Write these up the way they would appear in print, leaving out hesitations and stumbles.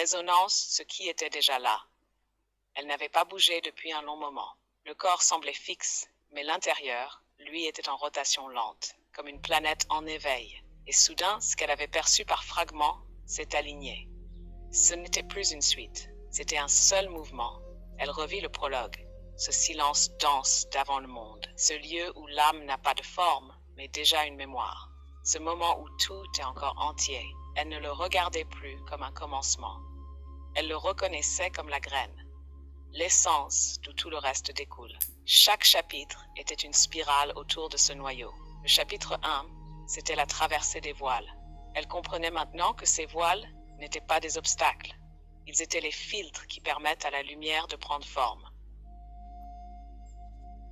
résonance ce qui était déjà là. Elle n'avait pas bougé depuis un long moment. Le corps semblait fixe, mais l'intérieur, lui, était en rotation lente, comme une planète en éveil. Et soudain, ce qu'elle avait perçu par fragments s'est aligné. Ce n'était plus une suite, c'était un seul mouvement. Elle revit le prologue, ce silence dense d'avant le monde, ce lieu où l'âme n'a pas de forme, mais déjà une mémoire. Ce moment où tout est encore entier. Elle ne le regardait plus comme un commencement. Elle le reconnaissait comme la graine, l'essence d'où tout le reste découle. Chaque chapitre était une spirale autour de ce noyau. Le chapitre 1, c'était la traversée des voiles. Elle comprenait maintenant que ces voiles n'étaient pas des obstacles. Ils étaient les filtres qui permettent à la lumière de prendre forme.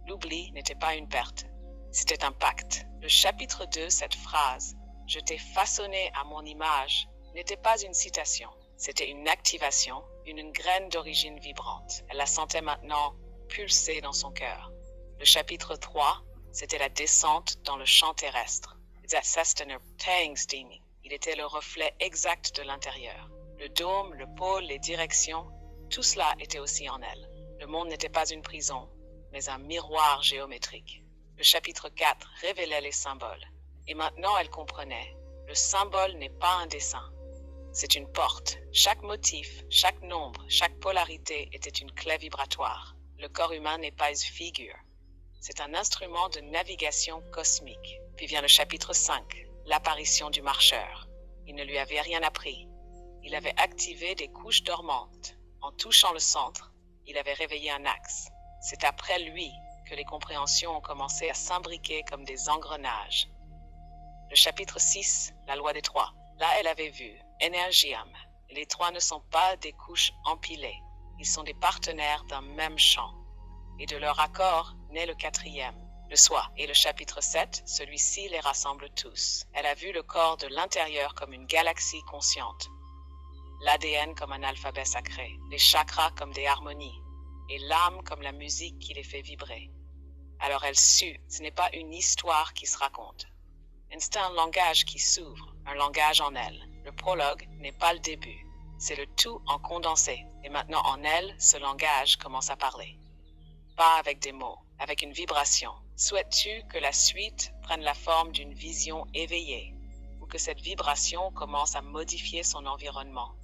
L'oubli n'était pas une perte, c'était un pacte. Le chapitre 2, cette phrase « Je t'ai façonné à mon image » n'était pas une citation, c'était une activation, une graine d'origine vibrante. Elle la sentait maintenant pulser dans son cœur. Le chapitre 3, c'était la descente dans le champ terrestre. Il était le reflet exact de l'intérieur. Le dôme, le pôle, les directions, tout cela était aussi en elle. Le monde n'était pas une prison, mais un miroir géométrique. Le chapitre 4 révélait les symboles. Et maintenant elle comprenait. Le symbole n'est pas un dessin. C'est une porte. Chaque motif, chaque nombre, chaque polarité était une clé vibratoire. Le corps humain n'est pas une figure. C'est un instrument de navigation cosmique. Puis vient le chapitre 5, l'apparition du marcheur. Il ne lui avait rien appris. Il avait activé des couches dormantes. En touchant le centre, il avait réveillé un axe. C'est après lui que les compréhensions ont commencé à s'imbriquer comme des engrenages. Le chapitre 6, la loi des trois. Là, elle avait vu Energiam. Les trois ne sont pas des couches empilées. Ils sont des partenaires d'un même champ. Et de leur accord naît le quatrième, le soi. Et le chapitre 7, celui-ci les rassemble tous. Elle a vu le corps de l'intérieur comme une galaxie consciente. L'ADN comme un alphabet sacré. Les chakras comme des harmonies. Et l'âme comme la musique qui les fait vibrer. Alors elle sut, ce n'est pas une histoire qui se raconte. C'est un langage qui s'ouvre, un langage en elle. Le prologue n'est pas le début, c'est le tout en condensé. Et maintenant en elle, ce langage commence à parler. Pas avec des mots, avec une vibration. Souhaites-tu que la suite prenne la forme d'une vision éveillée, ou que cette vibration commence à modifier son environnement?